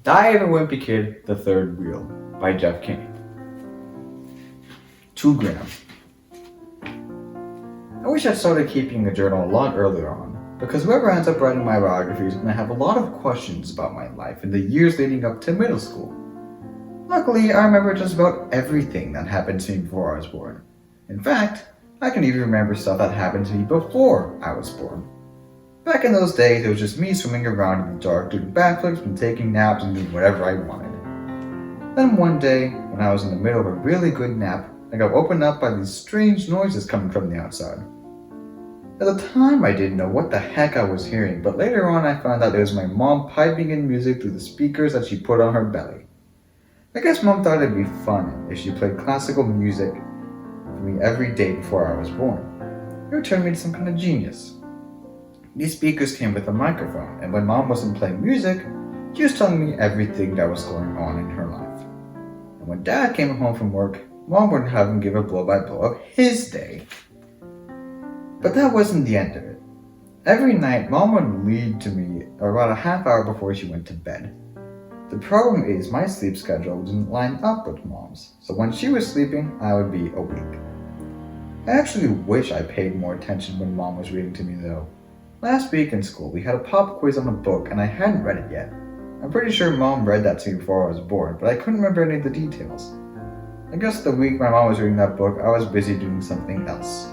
Diary of a Wimpy Kid, The Third Wheel by Jeff Kinney. 2 grams. I wish I'd started keeping a journal a lot earlier on, because whoever ends up writing my biography is going to have a lot of questions about my life in the years leading up to middle school. Luckily, I remember just about everything that happened to me before I was born. In fact, I can even remember stuff that happened to me before I was born. Back in those days, it was just me swimming around in the dark, doing backflips and taking naps and doing whatever I wanted. Then one day, when I was in the middle of a really good nap, I got woken up by these strange noises coming from the outside. At the time, I didn't know what the heck I was hearing, but later on I found out it was my mom piping in music through the speakers that she put on her belly. I guess Mom thought it'd be fun if she played classical music for me every day before I was born. It would turn me into some kind of genius. These speakers came with a microphone, and when Mom wasn't playing music, she was telling me everything that was going on in her life. And when Dad came home from work, Mom would have him give a blow-by-blow of his day. But that wasn't the end of it. Every night, Mom would read to me about a half hour before she went to bed. The problem is my sleep schedule didn't line up with Mom's, so when she was sleeping, I would be awake. I actually wish I paid more attention when Mom was reading to me though. Last week in school, we had a pop quiz on a book and I hadn't read it yet. I'm pretty sure Mom read that to me before I was born, but I couldn't remember any of the details. I guess the week my mom was reading that book, I was busy doing something else.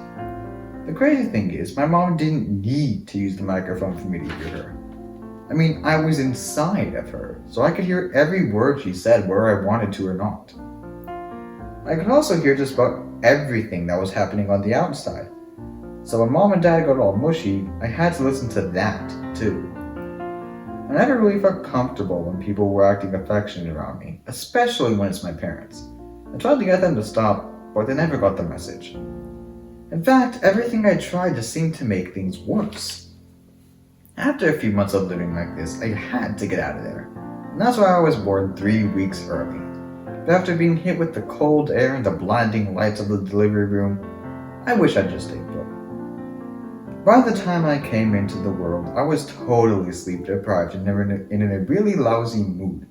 The crazy thing is, my mom didn't need to use the microphone for me to hear her. I mean, I was inside of her, so I could hear every word she said whether I wanted to or not. I could also hear just about everything that was happening on the outside. So when Mom and Dad got all mushy, I had to listen to that too. I never really felt comfortable when people were acting affectionate around me, especially when it's my parents. I tried to get them to stop, but they never got the message. In fact, everything I tried just seemed to make things worse. After a few months of living like this, I had to get out of there. And that's why I was born 3 weeks early. But after being hit with the cold air and the blinding lights of the delivery room, I wish I'd just stayed put. By the time I came into the world, I was totally sleep deprived and in a really lousy mood.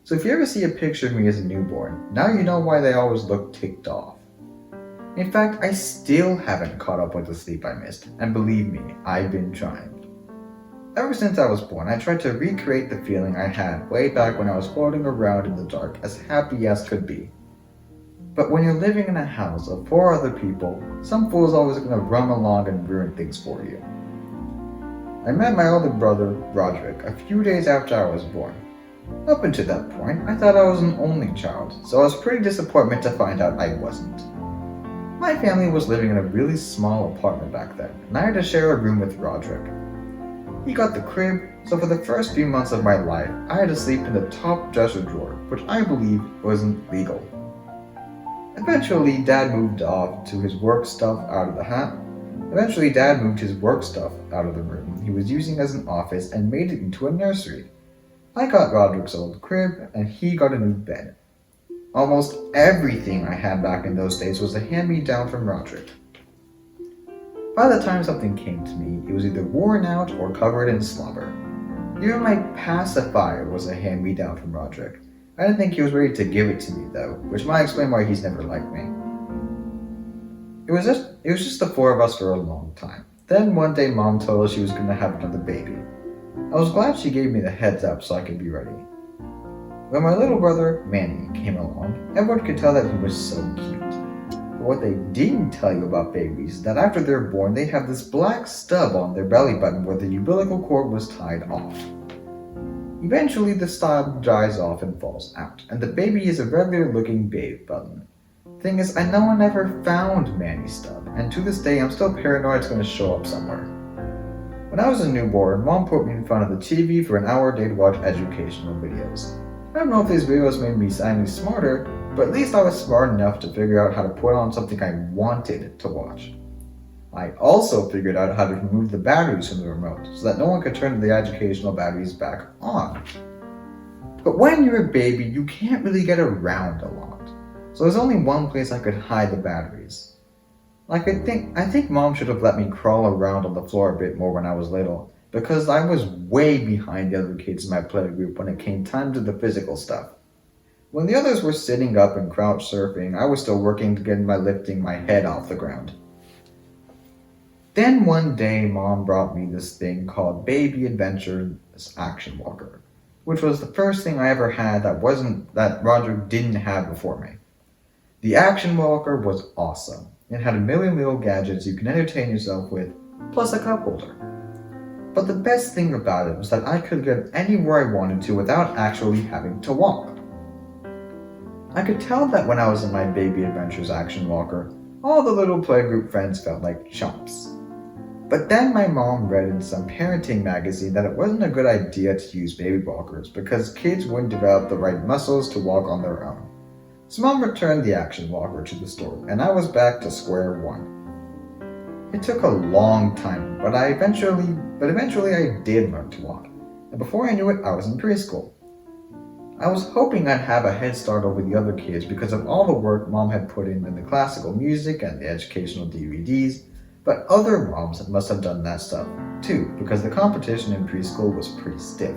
So if you ever see a picture of me as a newborn, now you know why they always look ticked off. In fact, I still haven't caught up with the sleep I missed, and believe me, I've been trying. Ever since I was born, I tried to recreate the feeling I had way back when I was floating around in the dark as happy as could be. But when you're living in a house of 4 other people, some fool's always going to run along and ruin things for you. I met my older brother, Roderick, a few days after I was born. Up until that point, I thought I was an only child, so I was pretty disappointed to find out I wasn't. My family was living in a really small apartment back then, and I had to share a room with Roderick. He got the crib, so for the first few months of my life, I had to sleep in the top dresser drawer, which I believe wasn't legal. Eventually, Dad moved his work stuff out of the room he was using as an office and made it into a nursery. I got Roderick's old crib, and he got a new bed. Almost everything I had back in those days was a hand-me-down from Roderick. By the time something came to me, it was either worn out or covered in slobber. Even my pacifier was a hand-me-down from Roderick. I didn't think he was ready to give it to me though, which might explain why he's never liked me. It was just the 4 of us for a long time. Then one day Mom told us she was going to have another baby. I was glad she gave me the heads up so I could be ready. When my little brother, Manny, came along, everyone could tell that he was so cute. But what they didn't tell you about babies is that after they're born, they have this black stub on their belly button where the umbilical cord was tied off. Eventually, the stub dries off and falls out, and the baby is a regular looking baby button. Thing is, I no one ever found Manny's stub, and to this day I'm still paranoid it's going to show up somewhere. When I was a newborn, Mom put me in front of the TV for an hour a day to watch educational videos. I don't know if these videos made me any smarter, but at least I was smart enough to figure out how to put on something I wanted to watch. I also figured out how to remove the batteries from the remote so that no one could turn the educational batteries back on. But when you're a baby, you can't really get around a lot, so there's only one place I could hide the batteries. I think Mom should have let me crawl around on the floor a bit more when I was little, because I was way behind the other kids in my play group when it came time to the physical stuff. When the others were sitting up and crouch surfing, I was still working to get my lifting my head off the ground. Then one day, Mom brought me this thing called Baby Adventures Action Walker, which was the first thing I ever had that Roger didn't have before me. The Action Walker was awesome. It had a million little gadgets you can entertain yourself with, plus a cup holder. But the best thing about it was that I could get anywhere I wanted to without actually having to walk. I could tell that when I was in my Baby Adventures Action Walker, all the little playgroup friends felt like chumps. But then my mom read in some parenting magazine that it wasn't a good idea to use baby walkers because kids wouldn't develop the right muscles to walk on their own. So Mom returned the Action Walker to the store, and I was back to square one. It took a long time, but eventually I did learn to walk, and before I knew it, I was in preschool. I was hoping I'd have a head start over the other kids because of all the work Mom had put in the classical music and the educational DVDs, but other moms must have done that stuff too, because the competition in preschool was pretty stiff.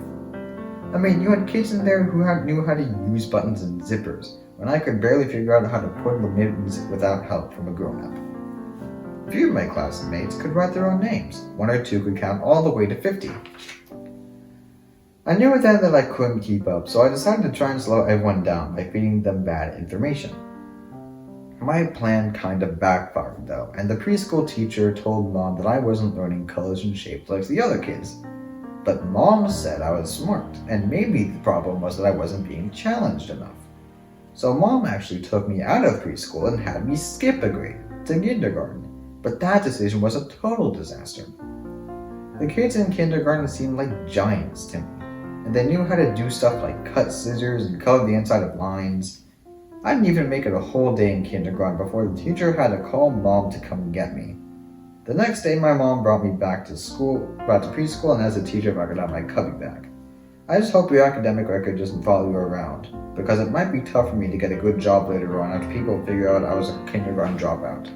I mean, you had kids in there who knew how to use buttons and zippers, when I could barely figure out how to put the mittens without help from a grown-up. A few of my classmates could write their own names. One or two could count all the way to 50. I knew then that I couldn't keep up, so I decided to try and slow everyone down by feeding them bad information. My plan kind of backfired though, and the preschool teacher told Mom that I wasn't learning colors and shapes like the other kids. But Mom said I was smart, and maybe the problem was that I wasn't being challenged enough. So Mom actually took me out of preschool and had me skip a grade to kindergarten, but that decision was a total disaster. The kids in kindergarten seemed like giants to me, and they knew how to do stuff like cut scissors and color the inside of lines. I didn't even make it a whole day in kindergarten before the teacher had to call Mom to come get me. The next day my mom brought me back to preschool and as a teacher I could have my cubby back. I just hope your academic record doesn't follow you around, because it might be tough for me to get a good job later on after people figure out I was a kindergarten dropout.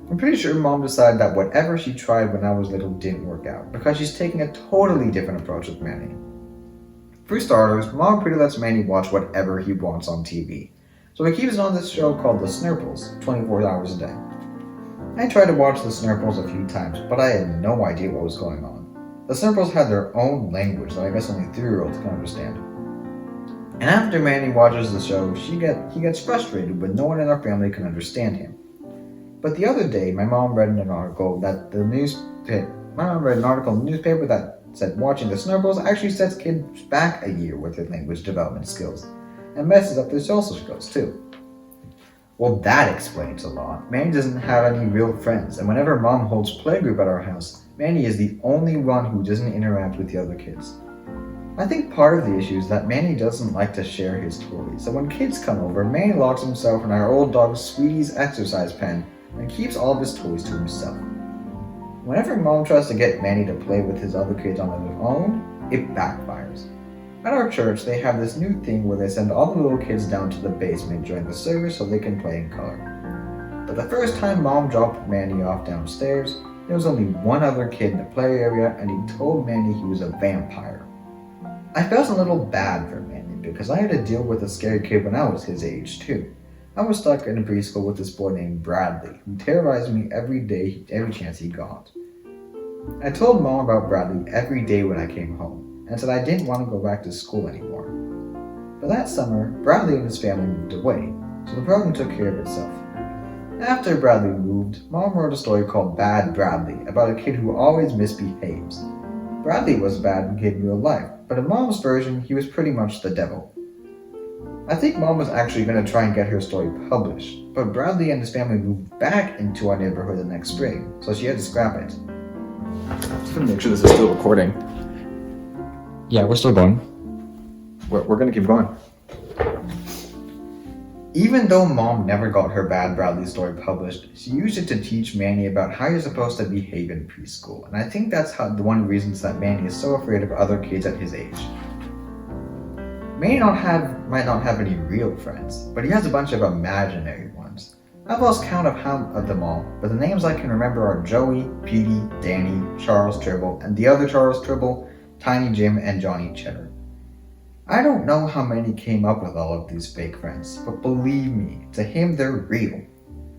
I'm pretty sure Mom decided that whatever she tried when I was little didn't work out, because she's taking a totally different approach with Manny. For starters, Mom pretty lets Manny watch whatever he wants on TV, so he keeps on this show called The Snurples, 24 hours a day. I tried to watch The Snurples a few times, but I had no idea what was going on. The Snurples had their own language that I guess only 3-year-olds can understand. And after Manny watches the show, he gets frustrated when no one in our family can understand him. But the other day, my mom read an article in the newspaper that said watching The Snurples actually sets kids back a year with their language development skills, and messes up their social skills too. Well, that explains a lot. Manny doesn't have any real friends, and whenever Mom holds playgroup at our house, Manny is the only one who doesn't interact with the other kids. I think part of the issue is that Manny doesn't like to share his toys, so when kids come over, Manny locks himself in our old dog Sweetie's exercise pen and keeps all of his toys to himself. Whenever Mom tries to get Manny to play with his other kids on their own, it backfires. At our church, they have this new thing where they send all the little kids down to the basement during the service so they can play in color. But the first time Mom dropped Manny off downstairs, there was only one other kid in the play area, and he told Manny he was a vampire. I felt a little bad for Manny because I had to deal with a scary kid when I was his age too. I was stuck in a preschool with this boy named Bradley, who terrorized me every day, every chance he got. I told Mom about Bradley every day when I came home, and said I didn't want to go back to school anymore. But that summer, Bradley and his family moved away, so the problem took care of itself. After Bradley moved, Mom wrote a story called Bad Bradley, about a kid who always misbehaves. Bradley was a bad kid in real life, but in Mom's version, he was pretty much the devil. I think Mom was actually going to try and get her story published, but Bradley and his family moved back into our neighborhood the next spring, so she had to scrap it. Just gonna make sure this is still recording. Yeah, we're still going. We're gonna keep going. Even though Mom never got her Bad Bradley story published, she used it to teach Manny about how you're supposed to behave in preschool, and I think that's the one of the reasons that Manny is so afraid of other kids at his age. Manny might not have any real friends, but he has a bunch of imaginary ones. I've lost count of them all, but the names I can remember are Joey, Petey, Danny, Charles Tribble, and the other Charles Tribble, Tiny Jim, and Johnny Cheddar. I don't know how Manny came up with all of these fake friends, but believe me, to him they're real.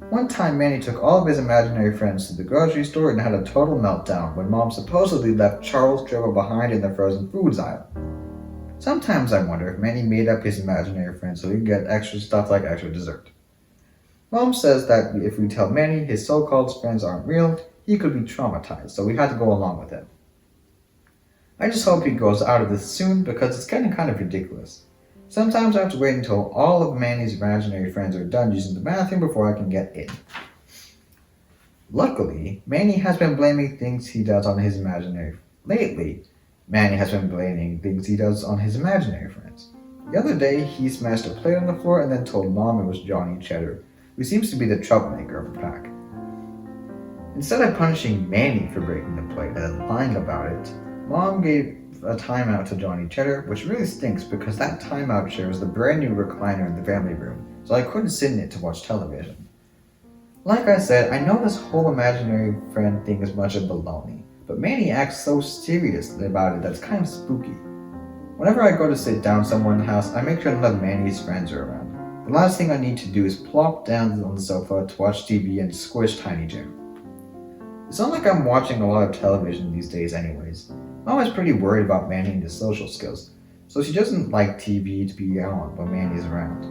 One time Manny took all of his imaginary friends to the grocery store and had a total meltdown when Mom supposedly left Charles Tribble behind in the frozen foods aisle. Sometimes I wonder if Manny made up his imaginary friends so he could get extra stuff like extra dessert. Mom says that if we tell Manny his so-called friends aren't real, he could be traumatized, so we had to go along with it. I just hope he goes out of this soon because it's getting kind of ridiculous. Sometimes I have to wait until all of Manny's imaginary friends are done using the bathroom before I can get in. Luckily, Manny has been blaming things he does on his imaginary lately. Manny has been blaming things he does on his imaginary friends. The other day, he smashed a plate on the floor and then told Mom it was Johnny Cheddar, who seems to be the troublemaker of the pack. Instead of punishing Manny for breaking the plate and then lying about it, Mom gave a timeout to Johnny Cheddar, which really stinks because that timeout chair was the brand new recliner in the family room, so I couldn't sit in it to watch television. Like I said, I know this whole imaginary friend thing is much of baloney, but Manny acts so serious about it that it's kind of spooky. Whenever I go to sit down somewhere in the house, I make sure none of Manny's friends are around. The last thing I need to do is plop down on the sofa to watch TV and squish Tiny Jim. It's not like I'm watching a lot of television these days anyways. Mom is pretty worried about Manny and his social skills, so she doesn't like TV to be on when Manny is around.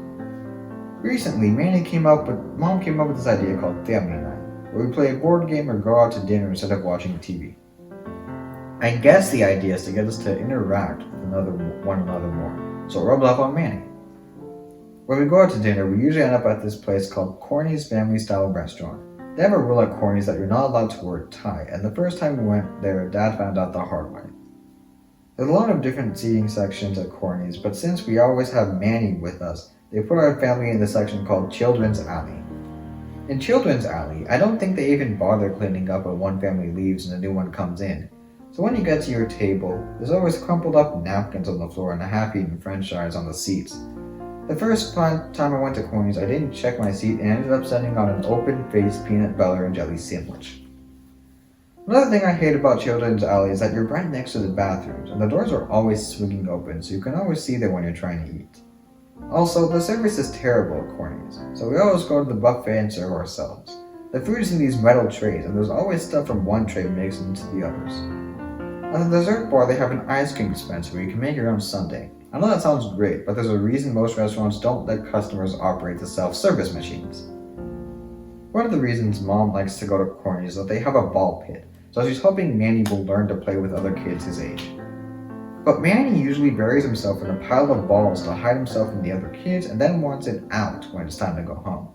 Recently, Mom came up with this idea called Family Night, where we play a board game or go out to dinner instead of watching TV. I guess the idea is to get us to interact with one another more, so it rubs off on Manny. When we go out to dinner, we usually end up at this place called Corny's Family Style Restaurant. They have a rule at Corny's that you're not allowed to wear a tie, and the first time we went there, Dad found out the hard way. There's a lot of different seating sections at Corny's, but since we always have Manny with us, they put our family in the section called Children's Alley. In Children's Alley, I don't think they even bother cleaning up when one family leaves and a new one comes in. So when you get to your table, there's always crumpled up napkins on the floor and a half-eaten french fries on the seats. The first time I went to Corny's, I didn't check my seat and ended up sitting on an open-faced peanut butter and jelly sandwich. Another thing I hate about Children's Alley is that you're right next to the bathrooms, and the doors are always swinging open, so you can always see them when you're trying to eat. Also, the service is terrible at Corny's, so we always go to the buffet and serve ourselves. The food is in these metal trays, and there's always stuff from one tray mixed into the others. On the dessert bar, they have an ice cream dispenser where you can make your own sundae. I know that sounds great, but there's a reason most restaurants don't let customers operate the self-service machines. One of the reasons Mom likes to go to Corny's is that they have a ball pit, so she's hoping Manny will learn to play with other kids his age. But Manny usually buries himself in a pile of balls to hide himself from the other kids and then wants it out when it's time to go home.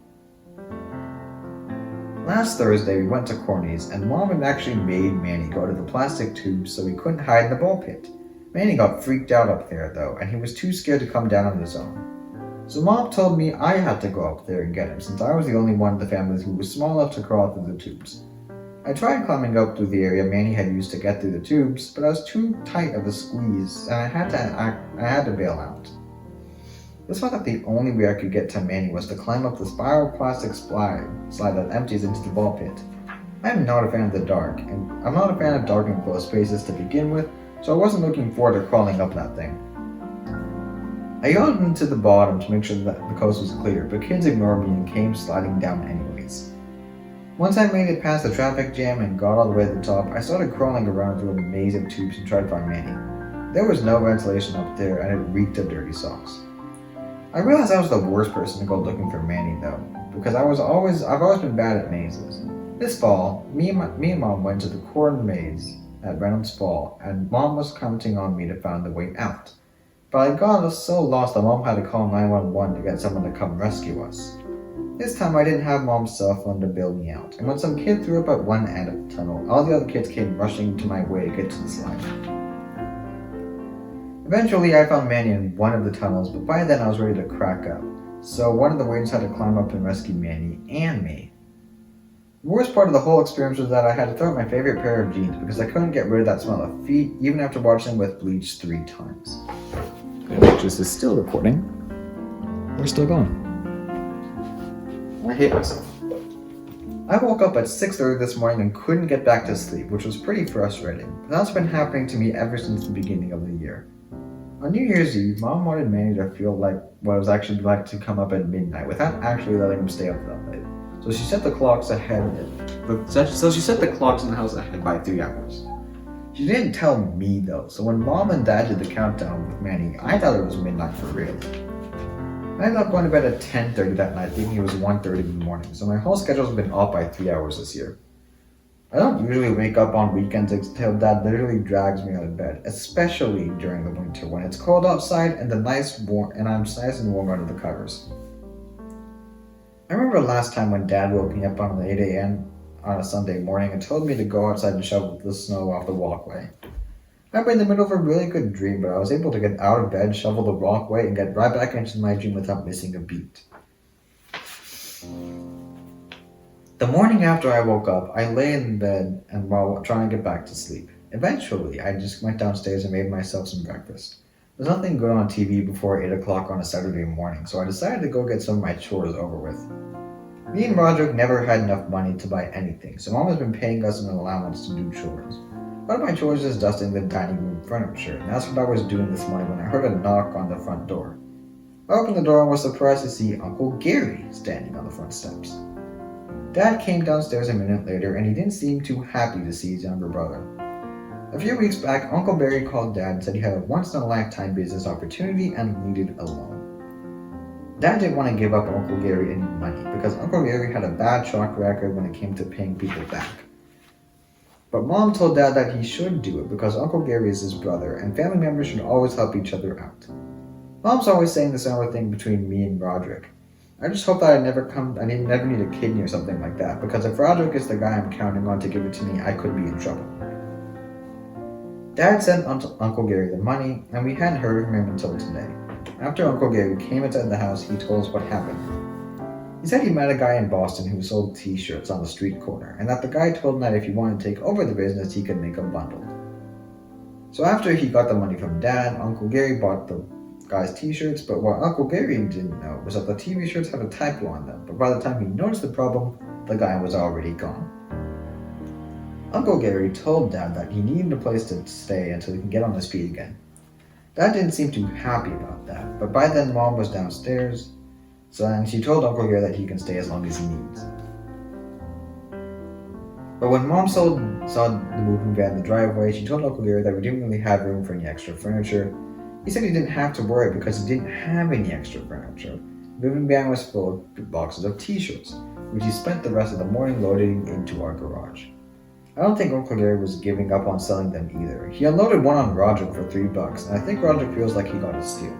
Last Thursday we went to Corny's and Mom had actually made Manny go to the plastic tubes so he couldn't hide in the ball pit. Manny got freaked out up there though, and he was too scared to come down on his own. So Mom told me I had to go up there and get him since I was the only one of the family who was small enough to crawl through the tubes. I tried climbing up through the area Manny had used to get through the tubes, but I was too tight of a squeeze and I had to bail out. This felt like the only way I could get to Manny was to climb up the spiral plastic slide that empties into the ball pit. I am not a fan of the dark, and I'm not a fan of dark and closed spaces to begin with, so I wasn't looking forward to crawling up that thing. I got into the bottom to make sure that the coast was clear, but kids ignored me and came sliding down anyways. Once I made it past the traffic jam and got all the way to the top, I started crawling around through a maze of tubes and tried to find Manny. There was no ventilation up there and it reeked of dirty socks. I realized I was the worst person to go looking for Manny though, because I've always been bad at mazes. This fall, me and Mom went to the corn maze at Reynolds Fall, and Mom was counting on me to find the way out. But I got so lost that Mom had to call 911 to get someone to come rescue us. This time I didn't have Mom's cell phone to bail me out, and when some kid threw up at one end of the tunnel, all the other kids came rushing to my way to get to the slide. Eventually I found Manny in one of the tunnels, but by then I was ready to crack up, so one of the waiters had to climb up and rescue Manny and me. The worst part of the whole experience was that I had to throw out my favorite pair of jeans because I couldn't get rid of that smell of feet even after washing them with bleach 3 times. This is still recording. We're still going. I hate myself. I woke up at 6:30 this morning and couldn't get back to sleep, which was pretty frustrating. But that's been happening to me ever since the beginning of the year. On New Year's Eve, Mom wanted Manny to feel like what it was actually like to come up at midnight without actually letting him stay up that late. So she set the clocks in the house ahead by 3 hours. She didn't tell me though, so when Mom and Dad did the countdown with Manny, I thought it was midnight for real. I ended up going to bed at 10:30 that night, thinking it was 1:30 in the morning, so my whole schedule's been off by 3 hours this year. I don't usually wake up on weekends until Dad literally drags me out of bed, especially during the winter when it's cold outside and I'm nice and warm under the covers. I remember last time when Dad woke me up on 8 a.m. on a Sunday morning and told me to go outside and shovel the snow off the walkway. I'm in the middle of a really good dream, but I was able to get out of bed, shovel the walkway, and get right back into my dream without missing a beat. The morning after I woke up, I lay in bed and while trying to get back to sleep. Eventually, I just went downstairs and made myself some breakfast. There's nothing good on TV before 8 o'clock on a Saturday morning, so I decided to go get some of my chores over with. Me and Roderick never had enough money to buy anything, so Mom has been paying us an allowance to do chores. One of my chores is dusting the dining room furniture, and that's what I was doing this morning when I heard a knock on the front door. I opened the door and was surprised to see Uncle Gary standing on the front steps. Dad came downstairs a minute later, and he didn't seem too happy to see his younger brother. A few weeks back, Uncle Barry called Dad and said he had a once-in-a-lifetime business opportunity and needed a loan. Dad didn't want to give up Uncle Gary any money because Uncle Gary had a bad track record when it came to paying people back. But Mom told Dad that he should do it because Uncle Gary is his brother and family members should always help each other out. Mom's always saying the similar thing between me and Roderick. I just hope that I never need a kidney or something like that, because if Roderick is the guy I'm counting on to give it to me, I could be in trouble. Dad sent Uncle Gary the money, and we hadn't heard from him until today. After Uncle Gary came inside the house, he told us what happened. He said he met a guy in Boston who sold t-shirts on the street corner, and that the guy told him that if he wanted to take over the business, he could make a bundle. So after he got the money from Dad, Uncle Gary bought the guy's t-shirts, but what Uncle Gary didn't know was that the t-shirts had a typo on them, but by the time he noticed the problem, the guy was already gone. Uncle Gary told Dad that he needed a place to stay until he can get on his feet again. Dad didn't seem too happy about that, but by then Mom was downstairs, and she told Uncle Gary that he can stay as long as he needs. But when Mom saw the moving van in the driveway, she told Uncle Gary that we didn't really have room for any extra furniture. He said he didn't have to worry because he didn't have any extra furniture. The moving van was full of boxes of t-shirts, which he spent the rest of the morning loading into our garage. I don't think Uncle Gary was giving up on selling them either. He unloaded one on Roderick for $3, and I think Roderick feels like he got a steal.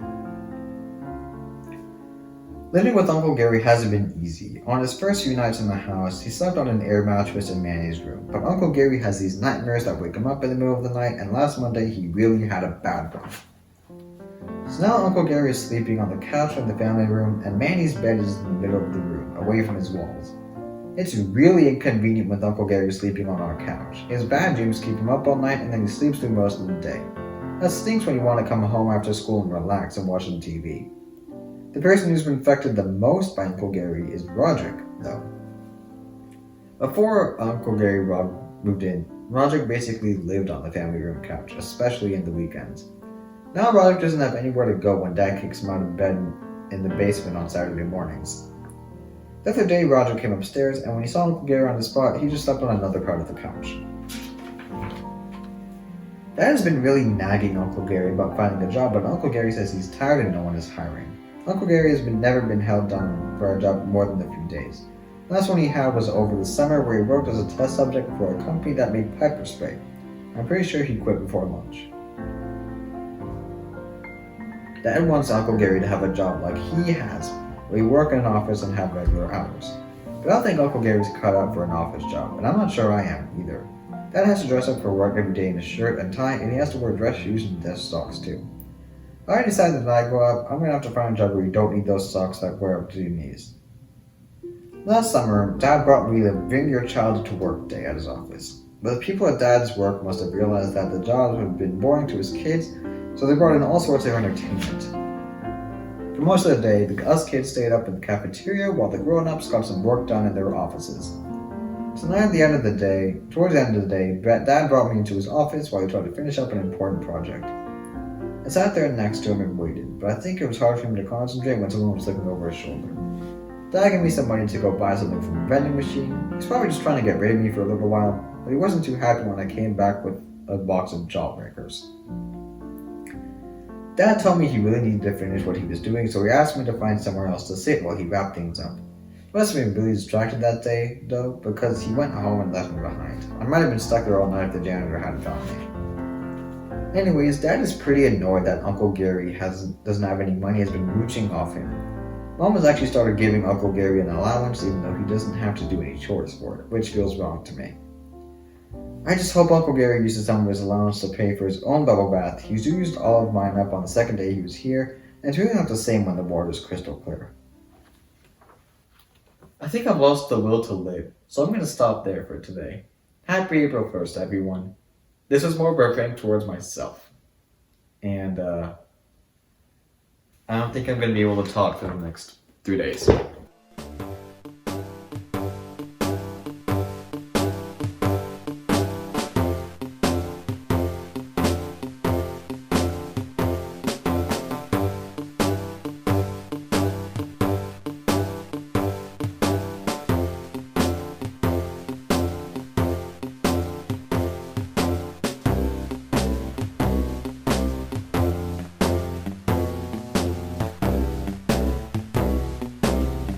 Living with Uncle Gary hasn't been easy. On his first few nights in the house, he slept on an air mattress in Manny's room, but Uncle Gary has these nightmares that wake him up in the middle of the night, and last Monday he really had a bad one. So now Uncle Gary is sleeping on the couch in the family room, and Manny's bed is in the middle of the room, away from his walls. It's really inconvenient with Uncle Gary sleeping on our couch. His bad dreams keep him up all night, and then he sleeps through most of the day. That stinks when you want to come home after school and relax and watch some TV. The person who's been affected the most by Uncle Gary is Roderick, though. Before Uncle Gary moved in, Roderick basically lived on the family room couch, especially in the weekends. Now Roderick doesn't have anywhere to go when Dad kicks him out of bed in the basement on Saturday mornings. The other day, Roderick came upstairs, and when he saw Uncle Gary on the spot, he just slept on another part of the couch. Dad has been really nagging Uncle Gary about finding a job, but Uncle Gary says he's tired and no one is hiring. Uncle Gary has never been held down for a job more than a few days. The last one he had was over the summer, where he worked as a test subject for a company that made pepper spray. I'm pretty sure he quit before lunch. Dad wants Uncle Gary to have a job like he has, where he work in an office and have regular hours. But I don't think Uncle Gary's cut out for an office job, and I'm not sure I am either. Dad has to dress up for work every day in a shirt and tie, and he has to wear dress shoes and desk socks too. I decided that when I grow up, I'm going to have to find a job where you don't need those socks that wear up to your knees. Last summer, Dad brought me the Bring Your Child to Work day at his office. But the people at Dad's work must have realized that the jobs had been boring to his kids, so they brought in all sorts of entertainment. For most of the day, us kids stayed up in the cafeteria while the grown-ups got some work done in their offices. So now towards the end of the day, Dad brought me into his office while he tried to finish up an important project. I sat there next to him and waited, but I think it was hard for him to concentrate when someone was looking over his shoulder. Dad gave me some money to go buy something from a vending machine. He was probably just trying to get rid of me for a little while, but he wasn't too happy when I came back with a box of jawbreakers. Dad told me he really needed to finish what he was doing, so he asked me to find somewhere else to sit while he wrapped things up. He must have been really distracted that day, though, because he went home and left me behind. I might have been stuck there all night if the janitor hadn't found me. Anyways, Dad is pretty annoyed that Uncle Gary doesn't have any money, has been mooching off him. Mom has actually started giving Uncle Gary an allowance even though he doesn't have to do any chores for it, which feels wrong to me. I just hope Uncle Gary uses some of his allowance to pay for his own bubble bath. He's used all of mine up on the second day he was here, and it's really not the same when the water is crystal clear. I think I've lost the will to live, so I'm going to stop there for today. Happy April 1st, everyone. This was more of a prank towards myself. And, I don't think I'm going to be able to talk for the next 3 days.